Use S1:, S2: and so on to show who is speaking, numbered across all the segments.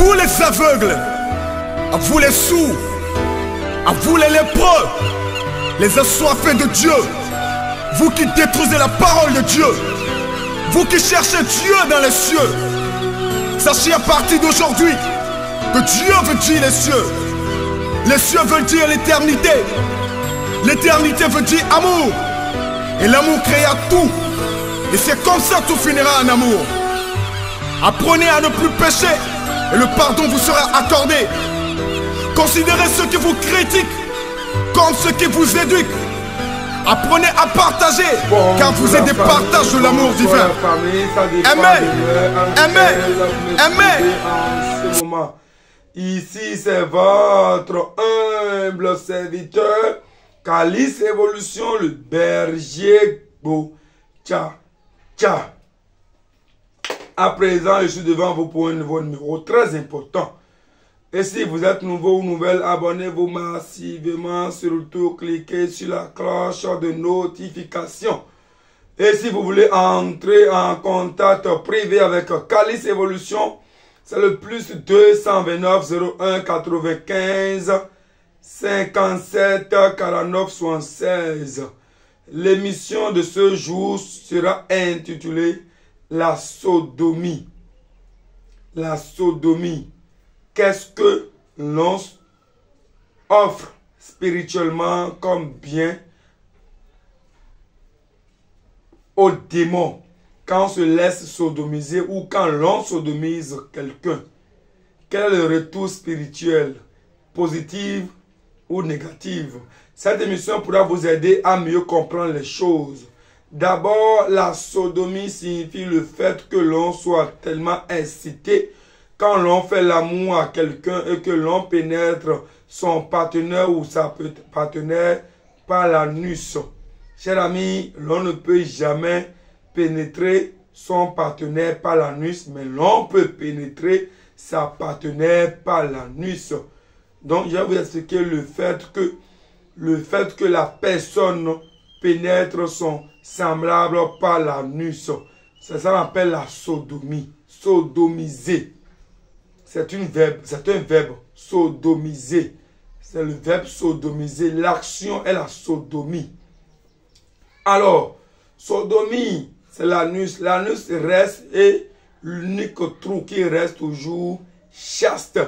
S1: vous les aveugles, à vous les sourds, à vous les lépreux, les assoiffés de Dieu, vous qui détruisez la parole de Dieu, vous qui cherchez Dieu dans les cieux, sachez à partir d'aujourd'hui que Dieu veut dire les cieux. Les cieux veulent dire l'éternité. L'éternité veut dire amour. Et l'amour créa tout. Et c'est comme ça que tout finira en amour. Apprenez à ne plus pécher et le pardon vous sera accordé. Considérez ceux qui vous critiquent comme ceux qui vous éduquent. Apprenez à partager, car vous êtes des partages de l'amour divin. Amen. Amen.
S2: Amen. Ici, c'est votre humble serviteur, Calice Évolution, le berger beau. Tcha, tcha. À présent, je suis devant vous pour un nouveau numéro très important. Et si vous êtes nouveau ou nouvelle, abonnez-vous massivement, surtout cliquez sur la cloche de notification. Et si vous voulez entrer en contact privé avec Calice Évolution, c'est le plus 229 01 95 57 49 76. L'émission de ce jour sera intitulée La sodomie. La sodomie. Qu'est-ce que l'on offre spirituellement comme bien aux démons quand on se laisse sodomiser ou quand l'on sodomise quelqu'un? Quel est le retour spirituel, positif ou négatif? Cette émission pourra vous aider à mieux comprendre les choses. D'abord, la sodomie signifie le fait que l'on soit tellement incité quand l'on fait l'amour à quelqu'un et que l'on pénètre son partenaire ou sa partenaire par l'anus. Cher ami, l'on ne peut jamais pénétrer son partenaire par l'anus, mais l'on peut pénétrer sa partenaire par l'anus. Donc, je vais vous expliquer le fait que la personne pénètre son semblable par l'anus. C'est ça qu'on appelle la sodomie. Sodomiser. C'est un verbe, sodomiser. C'est le verbe sodomiser. L'action est la sodomie. Alors, sodomie, c'est l'anus. L'anus reste et l'unique trou qui reste toujours chaste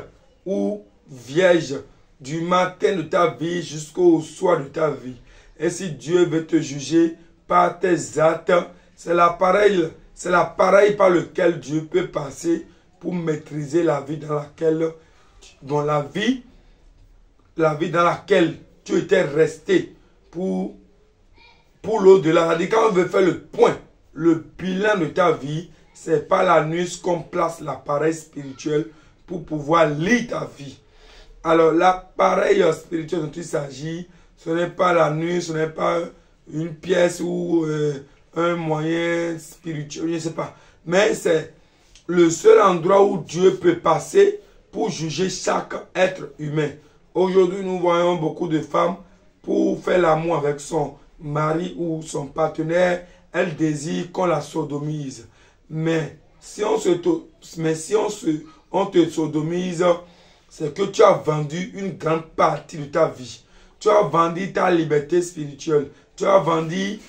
S2: ou vierge du matin de ta vie jusqu'au soir de ta vie. Et si Dieu veut te juger par tes actes, c'est l'appareil par lequel Dieu peut passer pour maîtriser la vie dans laquelle, dans laquelle tu étais resté pour l'au-delà. Quand on veut faire le point, le bilan de ta vie, c'est par l'anus qu'on place l'appareil spirituel pour pouvoir lire ta vie. Alors l'appareil spirituel dont il s'agit, ce n'est pas l'anus, ce n'est pas une pièce ou un moyen spirituel, je ne sais pas. Mais c'est le seul endroit où Dieu peut passer pour juger chaque être humain. Aujourd'hui, nous voyons beaucoup de femmes, pour faire l'amour avec son mari ou son partenaire, elles désirent qu'on la sodomise. Mais si on te sodomise, c'est que tu as vendu une grande partie de ta vie. Tu as vendu ta liberté spirituelle. Tu as vendu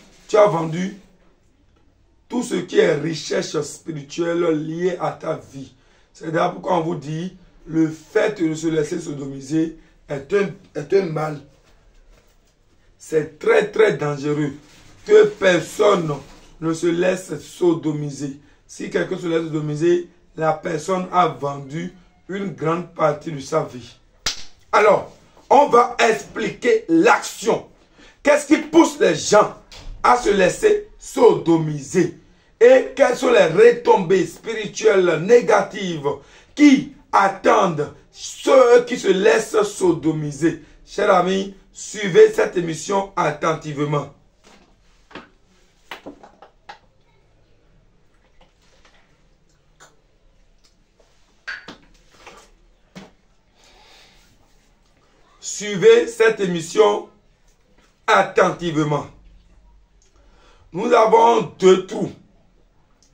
S2: tout ce qui est richesse spirituelle liée à ta vie. C'est d'ailleurs pourquoi on vous dit, le fait de se laisser sodomiser est un mal. C'est très très dangereux que personne ne se laisse sodomiser. Si quelqu'un se laisse sodomiser, la personne a vendu une grande partie de sa vie. Alors, on va expliquer l'action. Qu'est-ce qui pousse les gens à se laisser sodomiser? Et quelles sont les retombées spirituelles négatives qui attendent ceux qui se laissent sodomiser? Chers amis, suivez cette émission attentivement. Suivez cette émission attentivement. Nous avons deux trous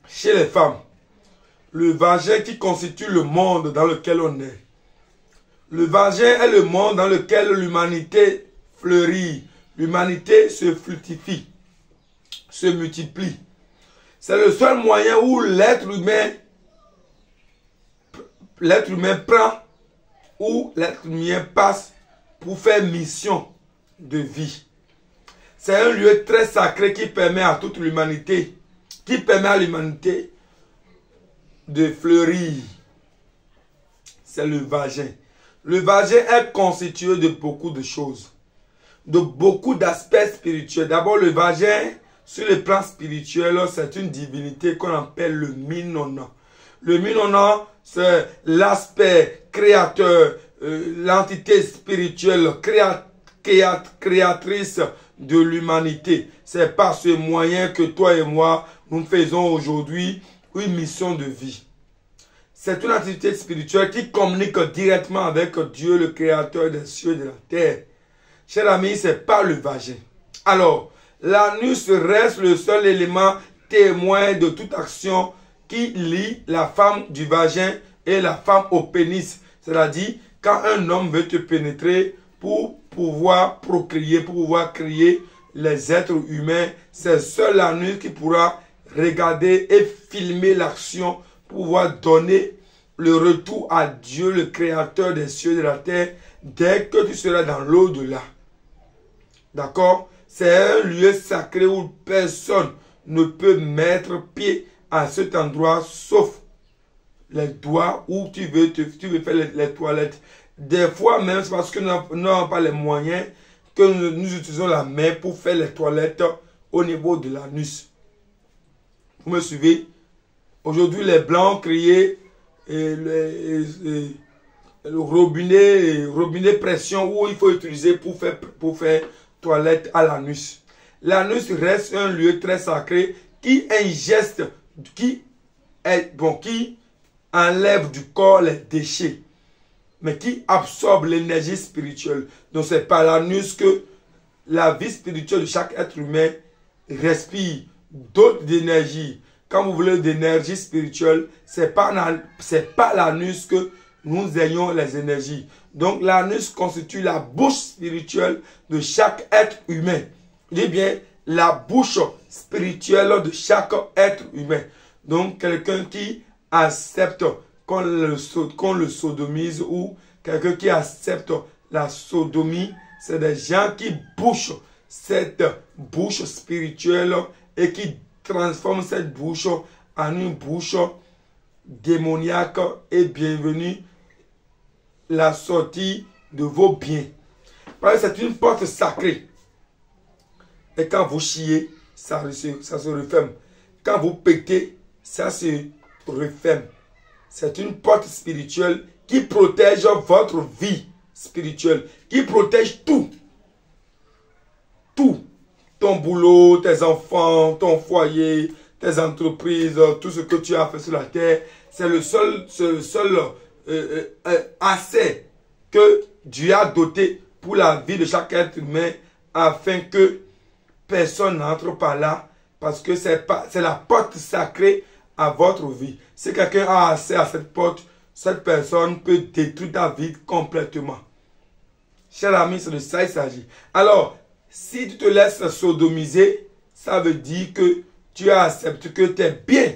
S2: chez les femmes. le vagin qui constitue le monde dans lequel on est. Le vagin est le monde dans lequel l'humanité fleurit. L'humanité se fructifie, se multiplie. C'est le seul moyen où l'être humain prend, où l'être humain passe pour faire mission de vie. C'est un lieu très sacré qui permet à toute l'humanité, qui permet à l'humanité de fleurir. C'est le vagin. Le vagin est constitué de beaucoup de choses, de beaucoup d'aspects spirituels. D'abord, le vagin, sur le plan spirituel, c'est une divinité qu'on appelle le Minona. Le Minona, c'est l'aspect créateur, l'entité spirituelle créatrice de l'humanité. C'est par ce moyen que toi et moi, nous faisons aujourd'hui une mission de vie. C'est une entité spirituelle qui communique directement avec Dieu, le créateur des cieux et de la terre. Chers amis, c'est pas le vagin. Alors, l'anus reste le seul élément témoin de toute action qui lie la femme du vagin et la femme au pénis. C'est-à-dire, quand un homme veut te pénétrer pour pouvoir procréer, pour pouvoir créer les êtres humains, c'est seul l'anus qui pourra regarder et filmer l'action pour pouvoir donner le retour à Dieu, le créateur des cieux et de la terre, dès que tu seras dans l'au-delà. D'accord? C'est un lieu sacré où personne ne peut mettre pied à cet endroit, sauf les doigts où tu veux faire les toilettes. Des fois même, c'est parce que nous n'avons pas les moyens que nous utilisons la main pour faire les toilettes au niveau de l'anus. Vous me suivez? Aujourd'hui, les Blancs ont créé le robinet pression où il faut utiliser pour faire toilette à l'anus. L'anus reste un lieu très sacré qui ingeste, qui enlève du corps les déchets, mais qui absorbe l'énergie spirituelle. Donc c'est par l'anus que la vie spirituelle de chaque être humain respire d'autres d'énergie. Quand vous voulez d'énergie spirituelle, c'est pas l'anus que nous ayons les énergies. Donc l'anus constitue la bouche spirituelle de chaque être humain. Je dis bien la bouche spirituelle de chaque être humain. Donc quelqu'un qui accepte qu'on le sodomise ou quelqu'un qui accepte la sodomie, c'est des gens qui bouchent cette bouche spirituelle et qui transforment cette bouche en une bouche démoniaque et bienvenue la sortie de vos biens. Parce que c'est une porte sacrée. Et quand vous chiez, ça se referme. Quand vous pétez, ça se referme. C'est une porte spirituelle qui protège votre vie spirituelle, qui protège tout. Tout. Ton boulot, tes enfants, ton foyer, tes entreprises, tout ce que tu as fait sur la terre. C'est le seul assez que Dieu a doté pour la vie de chaque être humain afin que personne n'entre par là parce que c'est la porte sacrée à votre vie. Si quelqu'un a accès à cette porte, cette personne peut détruire ta vie complètement. Cher ami, c'est de ça qu'il s'agit. Alors, si tu te laisses sodomiser, ça veut dire que tu acceptes que tes biens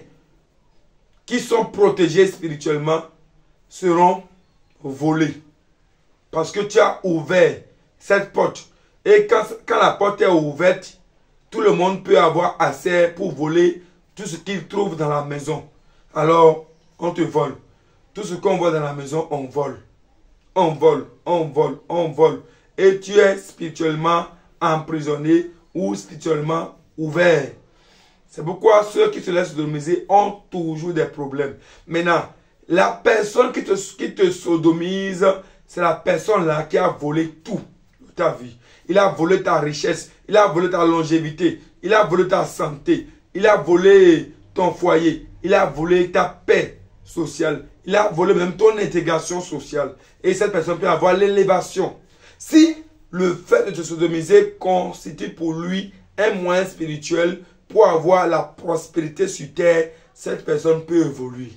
S2: qui sont protégés spirituellement seront volés. Parce que tu as ouvert cette porte. Et quand la porte est ouverte, tout le monde peut avoir accès pour voler tout ce qu'il trouve dans la maison. Alors, on te vole. Tout ce qu'on voit dans la maison, on vole. On vole, on vole, on vole. Et tu es spirituellement emprisonné ou spirituellement ouvert. C'est pourquoi ceux qui se laissent sodomiser ont toujours des problèmes. Maintenant, la personne qui te sodomise, c'est la personne là qui a volé tout de ta vie. Il a volé ta richesse, il a volé ta longévité, il a volé ta santé, il a volé ton foyer, il a volé ta paix sociale, il a volé même ton intégration sociale. Et cette personne peut avoir l'élévation. Si le fait de te sodomiser constitue pour lui un moyen spirituel pour avoir la prospérité sur terre, cette personne peut évoluer.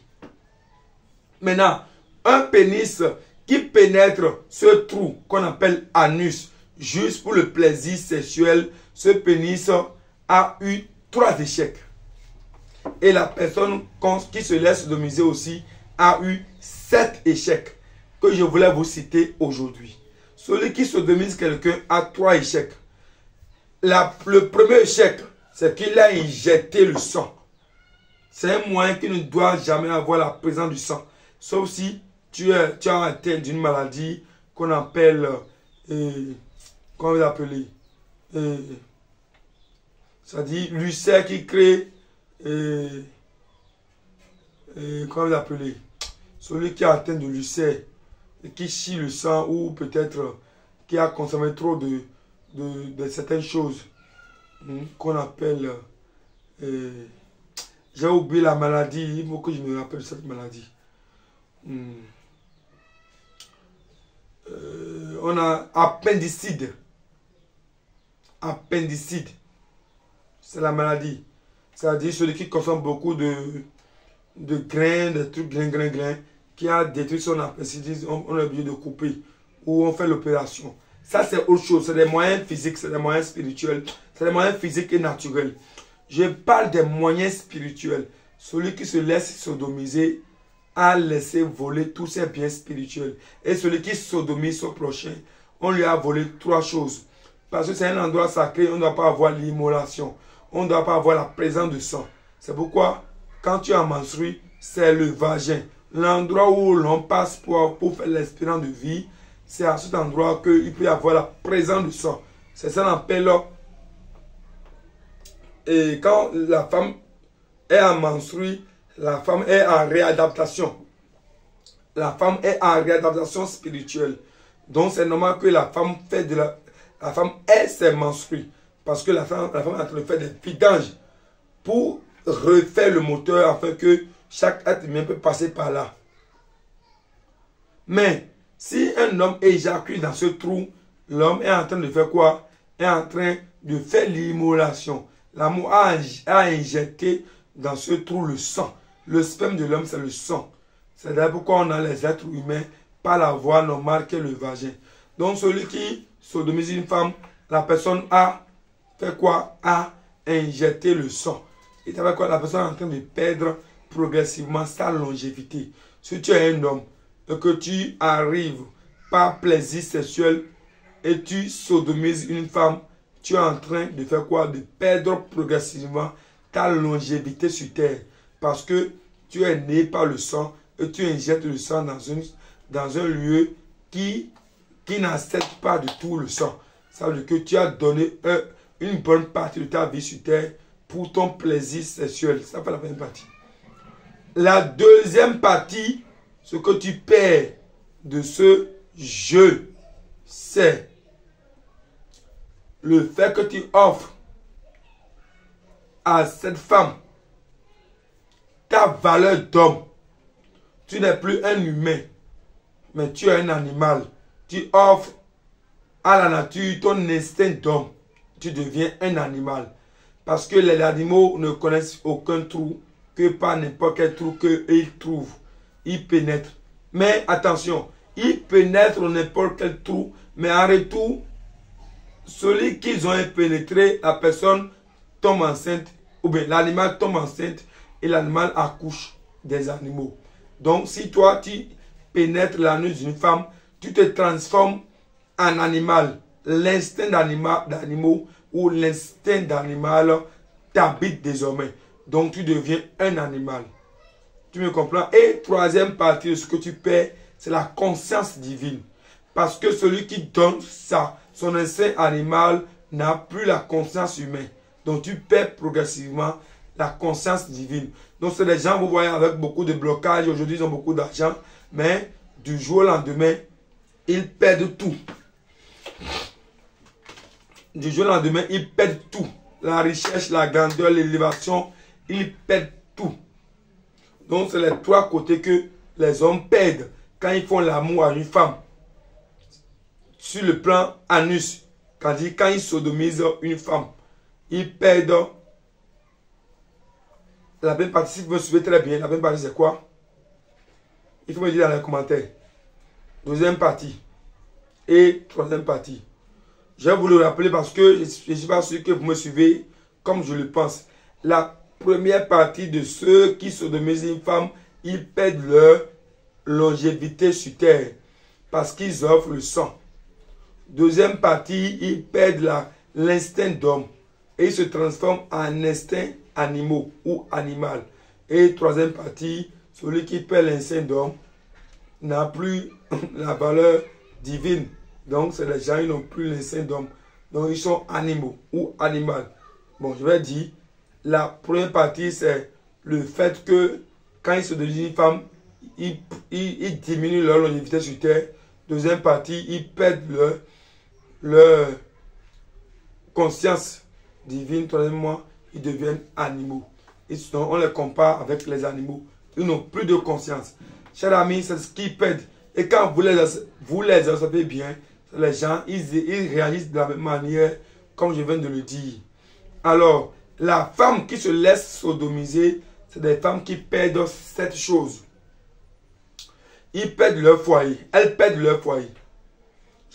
S2: Maintenant, un pénis qui pénètre ce trou qu'on appelle anus, juste pour le plaisir sexuel, ce pénis a eu 3 échecs. Et la personne qui se laisse sodomiser aussi a eu 7 échecs que je voulais vous citer aujourd'hui. Celui qui sodomise quelqu'un a 3 échecs. Le premier échec, c'est qu'il a injecté le sang. C'est un moyen qui ne doit jamais avoir la présence du sang. Sauf si tu as atteint d'une maladie qu'on appelle, comment vous appelez, c'est-à-dire l'ulcère qui crée, comment vous appelez, celui qui a atteint de l'ulcère et qui chie le sang ou peut-être qui a consommé trop de certaines choses qu'on appelle, j'ai oublié la maladie, il faut que je me rappelle cette maladie. On a appendicite. Appendicite. C'est la maladie. C'est-à-dire celui qui consomme beaucoup de grains, de trucs grains, qui a détruit son appendicite, on est obligé de couper ou on fait l'opération. Ça, c'est autre chose. C'est des moyens physiques, c'est des moyens spirituels, c'est des moyens physiques et naturels. Je parle des moyens spirituels. Celui qui se laisse sodomiser a laissé voler tous ses biens spirituels. Et celui qui sodomise son prochain, on lui a volé 3 choses. Parce que c'est un endroit sacré, on ne doit pas avoir l'immolation. On ne doit pas avoir la présence de sang. C'est pourquoi, quand tu as menstrué, c'est le vagin. L'endroit où l'on passe pour faire l'expérience de vie, c'est à cet endroit qu'il peut y avoir la présence de sang. C'est ça qu'on appelle. Et quand la femme est en menstruée, la femme est en réadaptation. La femme est en réadaptation spirituelle. Donc c'est normal que la femme fait de la femme ait ses menstrues. Parce que la femme est en train de faire des vidanges pour refaire le moteur afin que chaque être humain peut passer par là. Mais si un homme éjacule dans ce trou, l'homme est en train de faire quoi? Est en train de faire l'immolation. L'amour a injecté dans ce trou le sang. Le sperme de l'homme, c'est le sang. C'est d'ailleurs pourquoi on a les êtres humains par la voie normale qui est le vagin. Donc celui qui sodomise une femme, la personne a fait quoi? A injecté le sang. Et ça veut quoi? La personne est en train de perdre progressivement sa longévité. Si tu es un homme et que tu arrives par plaisir sexuel et tu sodomises une femme, tu es en train de faire quoi? De perdre progressivement ta longévité sur terre. Parce que tu es né par le sang et tu injectes le sang dans un lieu qui n'accepte pas du tout le sang. Ça veut dire que tu as donné une bonne partie de ta vie sur terre pour ton plaisir sexuel. Ça fait la première partie. La deuxième partie, ce que tu perds de ce jeu, c'est le fait que tu offres à cette femme ta valeur d'homme. Tu n'es plus un humain, mais tu es un animal. Tu offres à la nature ton instinct d'homme. Tu deviens un animal. Parce que les animaux ne connaissent aucun trou que par n'importe quel trou qu'ils trouvent. Ils pénètrent. Mais attention, ils pénètrent n'importe quel trou, mais en retour, celui qu'ils ont pénétré, la personne tombe enceinte, ou bien l'animal tombe enceinte et l'animal accouche des animaux. Donc si toi tu pénètres l'anus d'une femme, tu te transformes en animal. L'instinct d'animaux ou l'instinct d'animal t'habite désormais. Donc tu deviens un animal. Tu me comprends? Et troisième partie de ce que tu perds, c'est la conscience divine. Parce que celui qui donne ça, son instinct animal, n'a plus la conscience humaine. Donc tu perds progressivement la conscience divine. Donc c'est des gens, vous voyez, avec beaucoup de blocages. Aujourd'hui, ils ont beaucoup d'argent. Mais du jour au lendemain, ils perdent tout. Du jour au lendemain, ils perdent tout. La richesse, la grandeur, l'élévation, ils perdent tout. Donc c'est les 3 côtés que les hommes perdent quand ils font l'amour à une femme. Sur le plan anus, quand ils sodomisent une femme, ils perdent. La première partie, si vous me suivez très bien, la première partie c'est quoi? Il faut me dire dans les commentaires. Deuxième partie. Et troisième partie. Je vais vous le rappeler parce que je ne suis pas sûr que vous me suivez comme je le pense. La première partie de ceux qui sodomisent une femme, ils perdent leur longévité sur terre parce qu'ils offrent le sang. Deuxième partie, ils perdent l'instinct d'homme et ils se transforment en instinct animal ou animal. Et troisième partie, celui qui perd l'instinct d'homme n'a plus la valeur divine. Donc, c'est les gens qui n'ont plus l'instinct d'homme. Donc, ils sont animaux ou animal. Bon, je vais dire, la première partie, c'est le fait que quand ils se deviennent une femme, ils diminuent leur longévité sur terre. Deuxième partie, ils perdent leur conscience divine. Troisièmement, ils deviennent animaux. Et sinon, on les compare avec les animaux. Ils n'ont plus de conscience. Chers amis, c'est ce qu'ils perdent. Et quand vous les observez bien, les gens, ils réagissent de la même manière, comme je viens de le dire. Alors, la femme qui se laisse sodomiser, c'est des femmes qui perdent cette chose. Ils perdent leur foyer. Elles perdent leur foyer.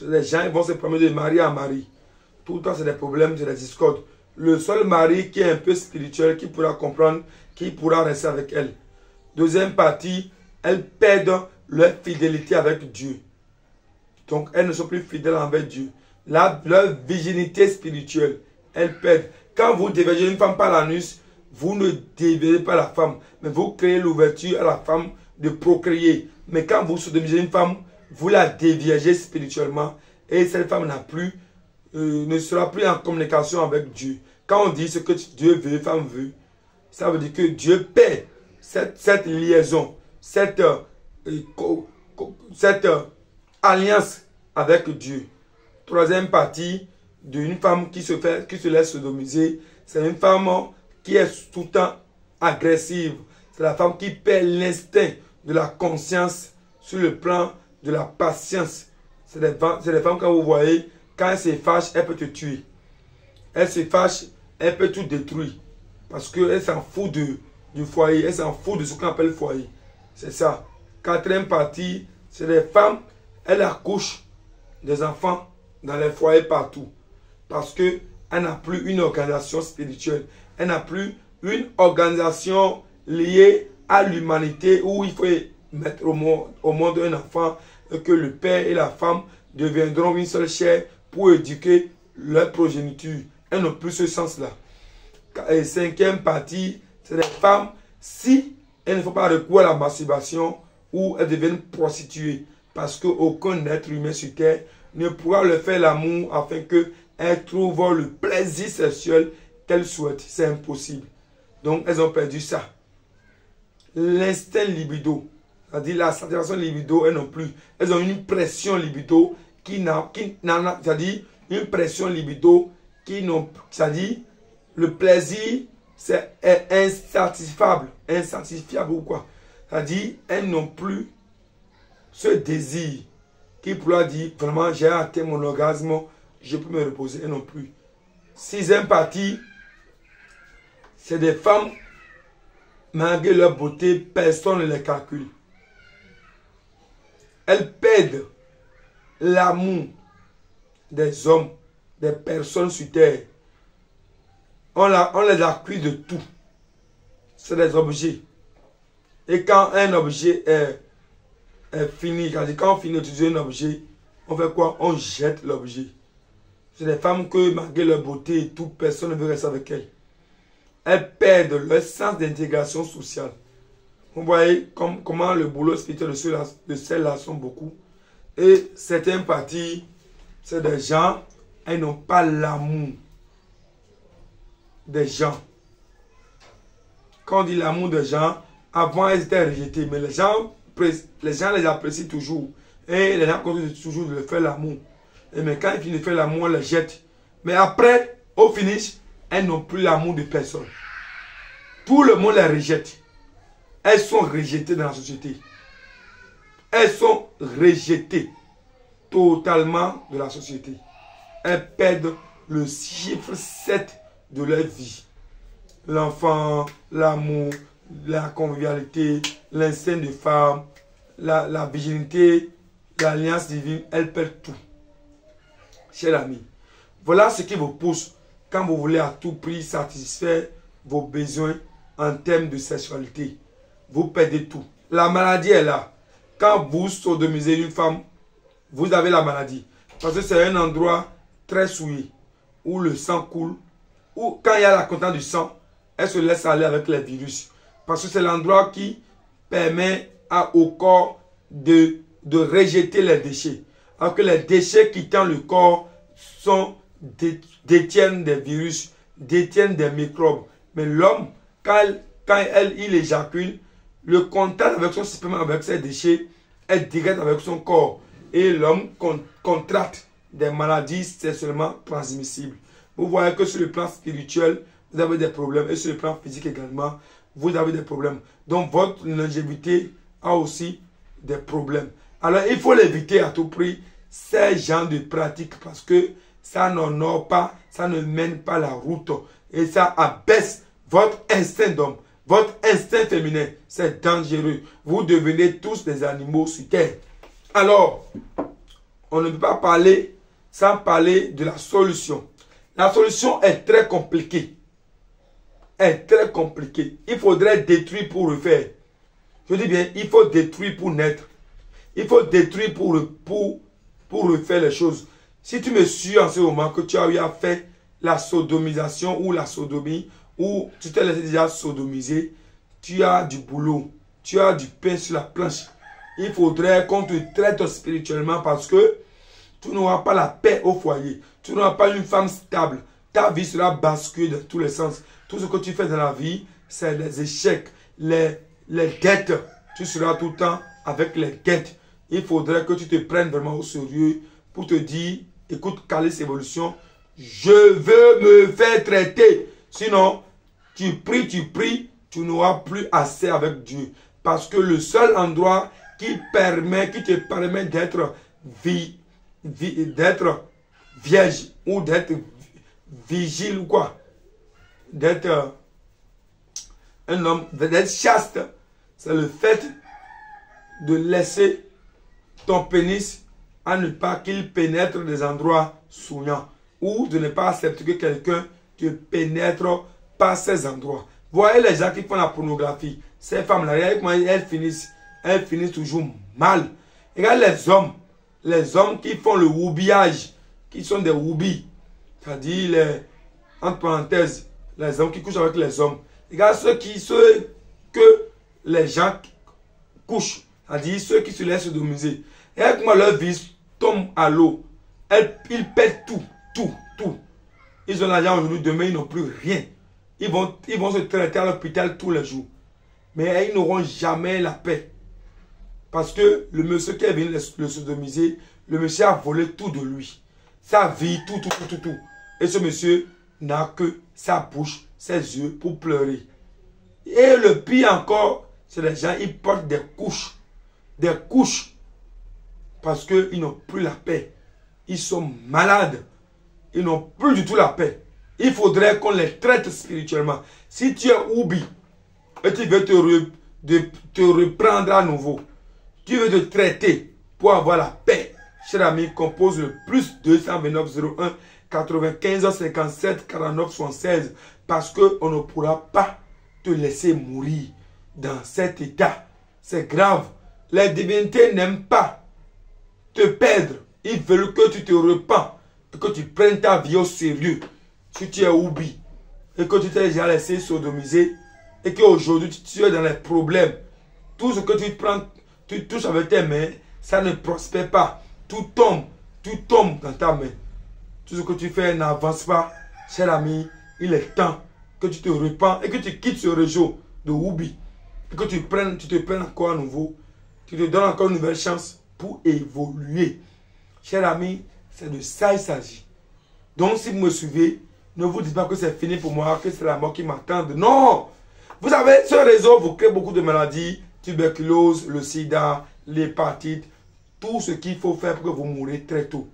S2: Les gens ils vont se promener de mari à mari. Tout le temps, c'est des problèmes, c'est des discordes. Le seul mari qui est un peu spirituel, qui pourra comprendre, qui pourra rester avec elle. Deuxième partie, elles perdent leur fidélité avec Dieu. Donc, elles ne sont plus fidèles envers Dieu. Leur virginité spirituelle, elles perdent. Quand vous dévergez une femme par l'anus, vous ne dévergez pas la femme, mais vous créez l'ouverture à la femme de procréer. Mais quand vous sodomisez une femme, vous la déviergez spirituellement et cette femme ne sera plus en communication avec Dieu. Quand on dit ce que Dieu veut, femme veut, ça veut dire que Dieu paie cette liaison, cette alliance avec Dieu. Troisième partie d'une femme qui se laisse sodomiser, c'est une femme qui est tout le temps agressive. C'est la femme qui perd l'instinct de la conscience sur le plan de la patience. C'est des femmes, quand vous voyez, quand elle se fâche, elle peut te tuer. Elle se fâche, elle peut tout détruire. Parce qu'elle s'en fout du foyer, elle s'en fout de ce qu'on appelle foyer. C'est ça. Quatrième partie, c'est des femmes, elles accouchent des enfants dans les foyers partout. Parce qu'elle n'a plus une organisation spirituelle. Elle n'a plus une organisation liée à l'humanité où il faut mettre au monde un enfant et que le père et la femme deviendront une seule chair pour éduquer leur progéniture. Elles n'ont plus ce sens-là. Et cinquième partie, c'est des femmes, si elles ne font pas recours à la masturbation ou elles deviennent prostituées, parce qu'aucun être humain sur terre ne pourra leur faire l'amour afin qu'elles trouvent le plaisir sexuel qu'elles souhaitent. C'est impossible. Donc, elles ont perdu ça. L'instinct libido, c'est-à-dire la satisfaction libido, elles n'ont plus. Elles ont une pression libido c'est-à-dire une pression libido qui n'ont, c'est-à-dire le plaisir est insatisfiable ou quoi. C'est-à-dire elles n'ont plus ce désir qui pourra dire vraiment j'ai atteint mon orgasme, je peux me reposer. Elles n'ont plus. Sixième partie, c'est des femmes, malgré leur beauté, personne ne les calcule. Elles perdent l'amour des hommes, des personnes sur terre. On les accuse de tout. C'est des objets. Et quand un objet est fini, quand on finit d'utiliser un objet, on fait quoi? On jette l'objet. C'est des femmes que malgré leur beauté et tout, personne ne veut rester avec elles. Elles perdent leur sens d'intégration sociale. Vous voyez comment le boulot spirituel de celles-là sont beaucoup. Et certaines parties, c'est des gens, elles n'ont pas l'amour des gens. Quand on dit l'amour des gens, avant elles étaient rejetées, mais les gens les apprécient toujours. Et les gens continuent toujours de leur faire l'amour. Mais quand ils finissent de faire l'amour, on les jette. Mais après, au finish, elles n'ont plus l'amour de personne. Tout le monde les rejette. Elles sont rejetées dans la société. Elles sont rejetées totalement de la société. Elles perdent le chiffre 7 de leur vie. L'enfant, l'amour, la convivialité, l'instinct de femme, la virginité, l'alliance divine, elle perd tout. Cher ami, voilà ce qui vous pousse quand vous voulez à tout prix satisfaire vos besoins en termes de sexualité. Vous perdez tout. La maladie est là. Quand vous sodomisez une femme, vous avez la maladie. Parce que c'est un endroit très souillé, où le sang coule, où quand il y a la contact du sang, elle se laisse aller avec les virus. Parce que c'est l'endroit qui permet au corps de rejeter les déchets. Alors que les déchets quittant le corps détiennent des virus, détiennent des microbes. Mais l'homme, quand il éjacule, le contact avec son système, avec ses déchets, est direct avec son corps. Et l'homme contracte des maladies sexuellement transmissibles. Vous voyez que sur le plan spirituel, vous avez des problèmes. Et sur le plan physique également, vous avez des problèmes. Donc votre longévité a aussi des problèmes. Alors il faut l'éviter à tout prix, ces genres de pratiques, parce que ça n'honore pas, ça ne mène pas la route. Et ça abaisse votre instinct d'homme, votre instinct féminin. C'est dangereux. Vous devenez tous des animaux sur terre. Alors, on ne peut pas parler sans parler de la solution. La solution est très compliquée. Est très compliquée. Il faudrait détruire pour refaire. Je dis bien, il faut détruire pour naître. Il faut détruire pour refaire les choses. Si tu me suis en ce moment que tu as eu à faire la sodomisation ou la sodomie, ou tu t'es laissé déjà sodomiser, tu as du boulot, tu as du pain sur la planche. Il faudrait qu'on te traite spirituellement parce que tu n'auras pas la paix au foyer. Tu n'auras pas une femme stable. Ta vie sera basculée dans tous les sens. Tout ce que tu fais dans la vie, c'est les échecs, les dettes. Tu seras tout le temps avec les dettes. Il faudrait que tu te prennes vraiment au sérieux pour te dire, écoute, Calis Evolution, je veux me faire traiter. Sinon, tu pries, tu n'auras plus assez avec Dieu. Parce que le seul endroit qui te permet d'être vierge ou d'être vigile ou quoi, d'être un homme, d'être chaste, c'est le fait de laisser ton pénis à ne pas qu'il pénètre des endroits souillants ou de ne pas accepter que quelqu'un te pénètre par ces endroits. Voyez les gens qui font la pornographie, ces femmes-là, regardez comment elles finissent toujours mal. Regardez les hommes qui font le woubillage, qui sont des woubis, c'est-à-dire, entre parenthèses, les hommes qui couchent avec les hommes. Regarde ceux que les gens couchent, c'est-à-dire ceux qui se laissent sodomiser. Regarde comment leur vie tombe à l'eau. Ils perdent tout. Ils ont l'argent aujourd'hui, demain ils n'ont plus rien. Ils vont se traiter à l'hôpital tous les jours. Mais ils n'auront jamais la paix. Parce que le monsieur qui est venu le sodomiser, le monsieur a volé tout de lui. Sa vie, tout. Et ce monsieur n'a que sa bouche, ses yeux pour pleurer. Et le pire encore, c'est les gens, ils portent des couches. Des couches. Parce qu'ils n'ont plus la paix. Ils sont malades. Ils n'ont plus du tout la paix. Il faudrait qu'on les traite spirituellement. Si tu es oubi et tu veux te reprendre à nouveau, tu veux te traiter pour avoir la paix, cher ami, compose le plus 229 01 95 57 49 76 parce qu'on ne pourra pas te laisser mourir dans cet état. C'est grave. Les divinités n'aiment pas te perdre. Ils veulent que tu te repens et que tu prennes ta vie au sérieux. Si tu es oublié et que tu t'es déjà laissé sodomiser et qu'aujourd'hui tu es dans les problèmes, tout ce que tu prends, tu touches avec tes mains, ça ne prospère pas. Tout tombe dans ta main. Tout ce que tu fais n'avance pas. Cher ami, il est temps que tu te repens et que tu quittes ce réseau de Oubi. Et que tu te prennes encore à nouveau. Tu te donnes encore une nouvelle chance pour évoluer. Cher ami, c'est de ça il s'agit. Donc si vous me suivez, ne vous dites pas que c'est fini pour moi, que c'est la mort qui m'attend. Non! Vous savez, ce réseau vous crée beaucoup de maladies. Tuberculose, le sida, l'hépatite. Tout ce qu'il faut faire pour que vous mourrez très tôt.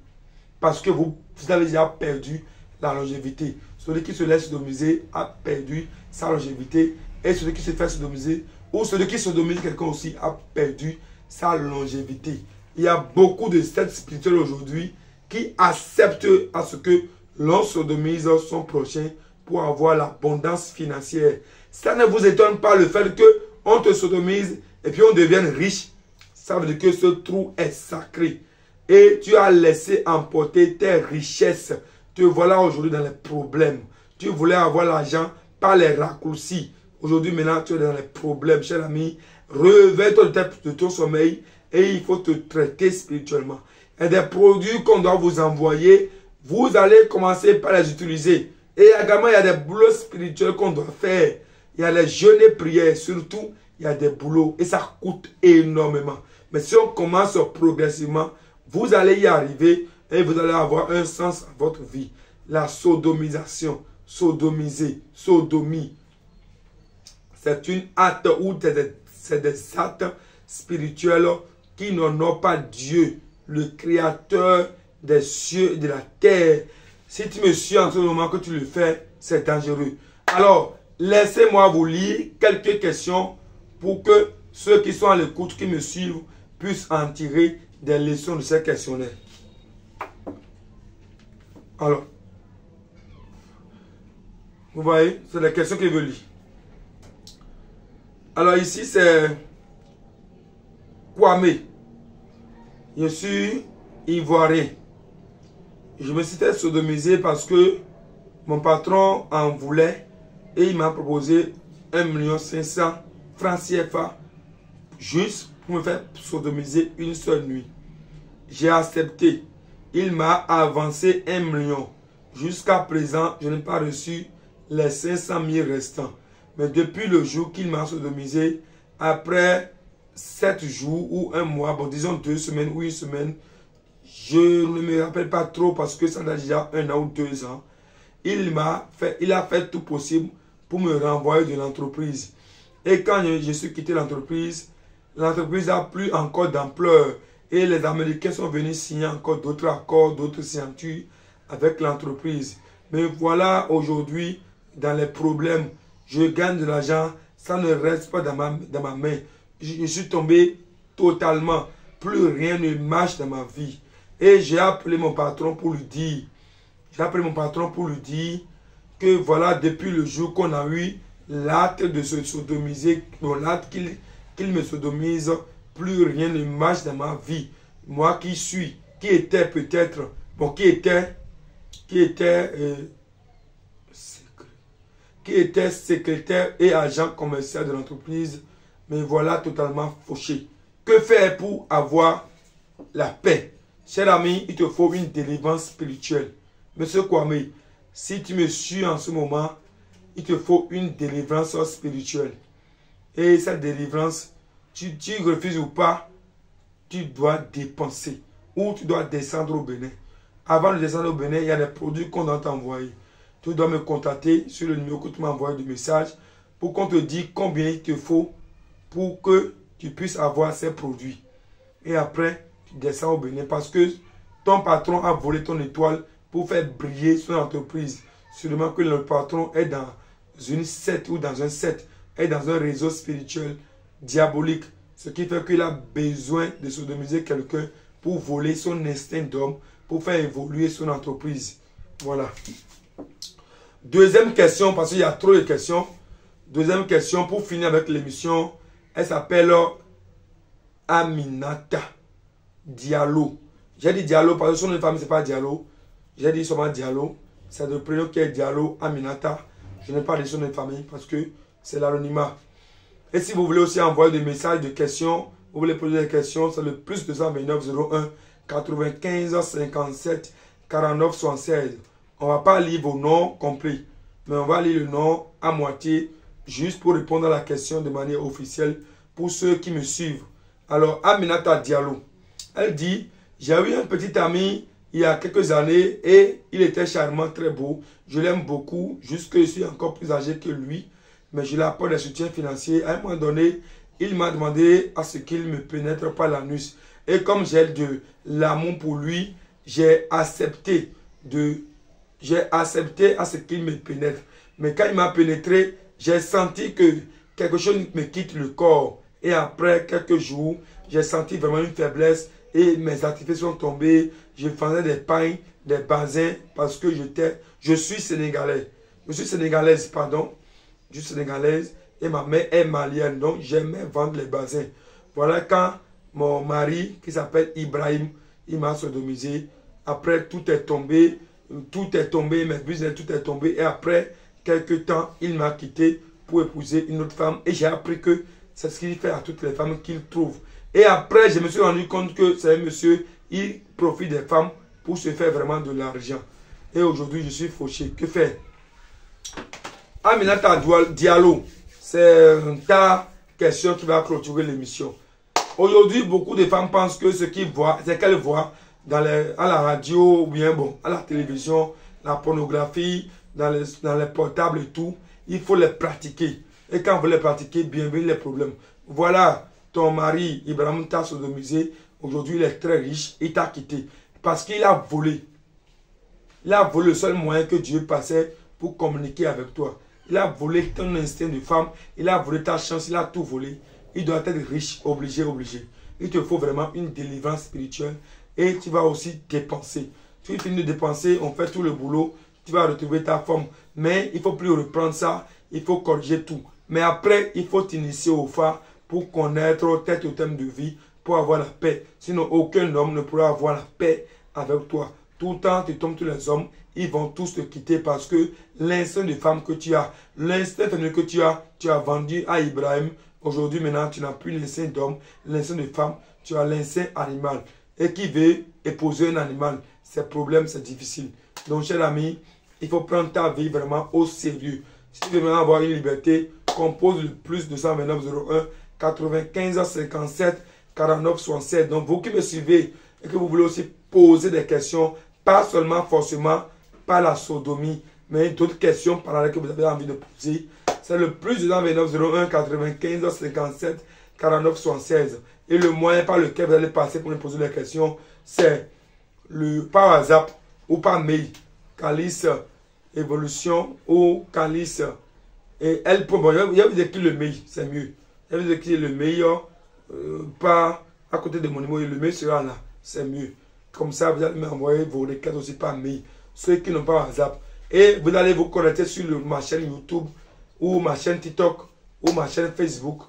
S2: Parce que vous avez déjà perdu la longévité. Celui qui se laisse sodomiser a perdu sa longévité. Et celui qui se fait sodomiser, ou celui qui sodomise quelqu'un aussi, a perdu sa longévité. Il y a beaucoup de sectes spirituels aujourd'hui qui acceptent à ce que l'on sodomise son prochain pour avoir l'abondance financière. Ça ne vous étonne pas le fait qu'on te sodomise et puis on devienne riche. Ça veut dire que ce trou est sacré. Et tu as laissé emporter tes richesses. Te voilà aujourd'hui dans les problèmes. Tu voulais avoir l'argent par les raccourcis. Aujourd'hui, maintenant, tu es dans les problèmes. Cher ami, réveille-toi de ton sommeil et il faut te traiter spirituellement. Il y a des produits qu'on doit vous envoyer. Vous allez commencer par les utiliser. Et également, il y a des boulots spirituels qu'on doit faire. Il y a les jeûnes et prières. Surtout, il y a des boulots. Et ça coûte énormément. Mais si on commence progressivement, vous allez y arriver et vous allez avoir un sens à votre vie. La sodomisation, sodomiser, sodomie. C'est une acte ou c'est des actes spirituels qui n'honorent pas Dieu, le créateur des cieux et de la terre. Si tu me suis en ce moment que tu le fais, c'est dangereux. Alors, laissez-moi vous lire quelques questions pour que ceux qui sont à l'écoute, qui me suivent, puissent en tirer des leçons de ces questionnaires. Alors, vous voyez, c'est les questions que je veux lire. Alors ici, c'est Kwame. Je suis ivoirien. Je me suis fait sodomiser parce que mon patron en voulait et il m'a proposé 1 500 000 francs CFA juste pour me faire sodomiser une seule nuit. J'ai accepté. Il m'a avancé 1 million. Jusqu'à présent, je n'ai pas reçu les 500 000 restants. Mais depuis le jour qu'il m'a sodomisé, après 7 jours ou 1 mois, bon disons 2 semaines ou 1 semaine, je ne me rappelle pas trop parce que ça date déjà 1 an ou 2 ans, il a fait tout possible pour me renvoyer de l'entreprise. Et quand je suis quitté l'entreprise n'a plus encore d'ampleur. Et les Américains sont venus signer encore d'autres accords, d'autres signatures avec l'entreprise. Mais voilà, aujourd'hui, dans les problèmes, je gagne de l'argent, ça ne reste pas dans ma main. Je suis tombé totalement. Plus rien ne marche dans ma vie. Et j'ai appelé mon patron pour lui dire, que voilà, depuis le jour qu'on a eu l'acte de se sodomiser, l'acte qu'il me sodomise, plus rien ne marche dans ma vie. Moi qui était peut-être, bon, qui était secrétaire et agent commercial de l'entreprise, mais voilà totalement fauché. Que faire pour avoir la paix? Cher ami, il te faut une délivrance spirituelle. Monsieur Kwame, si tu me suis en ce moment, il te faut une délivrance spirituelle. Et cette délivrance, tu refuses ou pas, tu dois dépenser ou tu dois descendre au Bénin. Avant de descendre au Bénin, il y a des produits qu'on doit t'envoyer. Tu dois me contacter sur le numéro que tu m'as envoyé de message pour qu'on te dise combien il te faut pour que tu puisses avoir ces produits. Et après, tu descends au Bénin parce que ton patron a volé ton étoile pour faire briller son entreprise. Sûrement que le patron est dans une secte ou dans un secte, est dans un réseau spirituel diabolique. Ce qui fait qu'il a besoin de sodomiser quelqu'un pour voler son instinct d'homme, pour faire évoluer son entreprise. Voilà. Deuxième question, parce qu'il y a trop de questions. Deuxième question, pour finir avec l'émission, elle s'appelle Aminata Diallo. J'ai dit Diallo parce que son nom de famille, ce n'est pas Diallo. J'ai dit seulement Diallo. C'est le prénom qui est Diallo, Aminata. Je n'ai pas de son nom de famille parce que c'est l'anonymat. Et si vous voulez aussi envoyer des messages, des questions, vous voulez poser des questions, c'est le plus 229 01 95 57 49 76. On ne va pas lire vos noms complets, mais on va lire le nom à moitié, juste pour répondre à la question de manière officielle pour ceux qui me suivent. Alors, Aminata Diallo, elle dit, j'ai eu un petit ami il y a quelques années et il était charmant, très beau. Je l'aime beaucoup, jusque je suis encore plus âgé que lui, mais je lui apporte des soutiens financiers. À un moment donné, il m'a demandé à ce qu'il me pénètre par l'anus. Et comme j'ai de l'amour pour lui, j'ai accepté à ce qu'il me pénètre. Mais quand il m'a pénétré, j'ai senti que quelque chose me quitte le corps. Et après quelques jours, j'ai senti vraiment une faiblesse et mes activités sont tombées. Je faisais des pains, des bazins parce que je suis sénégalais. Je suis sénégalaise, pardon. Je suis sénégalaise et ma mère est malienne. Donc, j'aimais vendre les bazins. Voilà quand mon mari, qui s'appelle Ibrahim, il m'a sodomisé. Après, tout est tombé, mes business, tout est tombé. Et après quelques temps, il m'a quitté pour épouser une autre femme. Et j'ai appris que c'est ce qu'il fait à toutes les femmes qu'il trouve. Et après, je me suis rendu compte que c'est un monsieur, il profite des femmes pour se faire vraiment de l'argent. Et aujourd'hui, je suis fauché. Que faire? Aminata Diallo, c'est ta question qui va clôturer l'émission. Aujourd'hui, beaucoup de femmes pensent que ce qu'ils voient, c'est qu'elles voient à la radio ou bien bon, à la télévision, la pornographie, dans les portables et tout. Il faut les pratiquer. Et quand vous les pratiquez, bienvenue les problèmes. Voilà, ton mari, Ibrahim, t'a sodomisé. Aujourd'hui, il est très riche. Il t'a quitté. Parce qu'il a volé. Il a volé le seul moyen que Dieu passait pour communiquer avec toi. Il a volé ton instinct de femme. Il a volé ta chance. Il a tout volé. Il doit être riche, obligé. Il te faut vraiment une délivrance spirituelle. Et tu vas aussi dépenser. Tu finis de dépenser, on fait tout le boulot. Tu vas retrouver ta forme. Mais il ne faut plus reprendre ça. Il faut corriger tout. Mais après, il faut t'initier au phare pour connaître tes totems de vie, pour avoir la paix. Sinon, aucun homme ne pourra avoir la paix avec toi. Tout le temps, tu tombes tous les hommes, ils vont tous te quitter parce que l'instinct de femme que tu as, l'instinct féminin que tu as vendu à Ibrahim. Aujourd'hui, maintenant, tu n'as plus l'instinct d'homme, l'instinct de femme, tu as l'instinct animal. Et qui veut épouser un animal, c'est problème, c'est difficile. Donc, cher ami, il faut prendre ta vie vraiment au sérieux. Si tu veux vraiment avoir une liberté, compose le plus 229 01 95 57 49 67. Donc, vous qui me suivez et que vous voulez aussi poser des questions, pas seulement forcément par la sodomie, mais d'autres questions parallèles que vous avez envie de poser, c'est le plus 229 01 95 57 49 76. Et le moyen par lequel vous allez passer pour me poser des questions, c'est par WhatsApp ou par mail. Calice Évolution ou Calice et elle. Bon, il y a écrit le mail, c'est mieux. Il y a écrit le meilleur, pas à côté de mon numéro, le mail sera là, c'est mieux. Comme ça, vous allez m'envoyer vos requêtes aussi par mail. Ceux qui n'ont pas WhatsApp. Et vous allez vous connecter sur ma chaîne YouTube ou ma chaîne TikTok ou ma chaîne Facebook.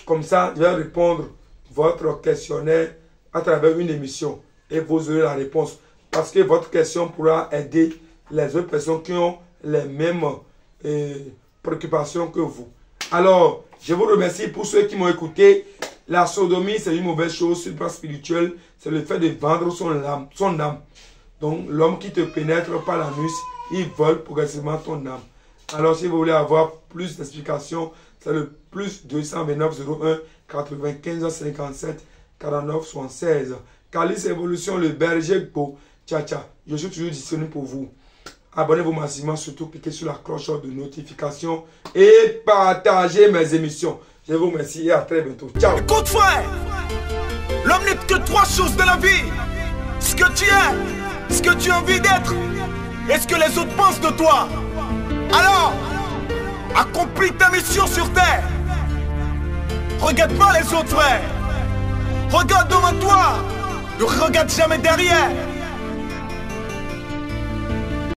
S2: Comme ça, je vais répondre votre questionnaire à travers une émission et vous aurez la réponse. Parce que votre question pourra aider les autres personnes qui ont les mêmes préoccupations que vous. Alors, je vous remercie pour ceux qui m'ont écouté. La sodomie, c'est une mauvaise chose sur le plan spirituel. C'est le fait de vendre son âme. Donc, l'homme qui te pénètre par l'anus, il vole progressivement ton âme. Alors, si vous voulez avoir plus d'explications, c'est le plus 229 01 95 57 49 76. Calice Évolution, le berger Go. Tcha. Je suis toujours disponible pour vous. Abonnez-vous massivement, surtout cliquez sur la cloche de notification et partagez mes émissions. Je vous remercie et à très bientôt. Ciao.
S1: Écoute frère, l'homme n'est que trois choses de la vie. Ce que tu es, ce que tu as envie d'être et ce que les autres pensent de toi. Alors, accomplis ta mission sur terre. Regarde pas les autres frères. Regarde devant toi. Ne regarde jamais derrière.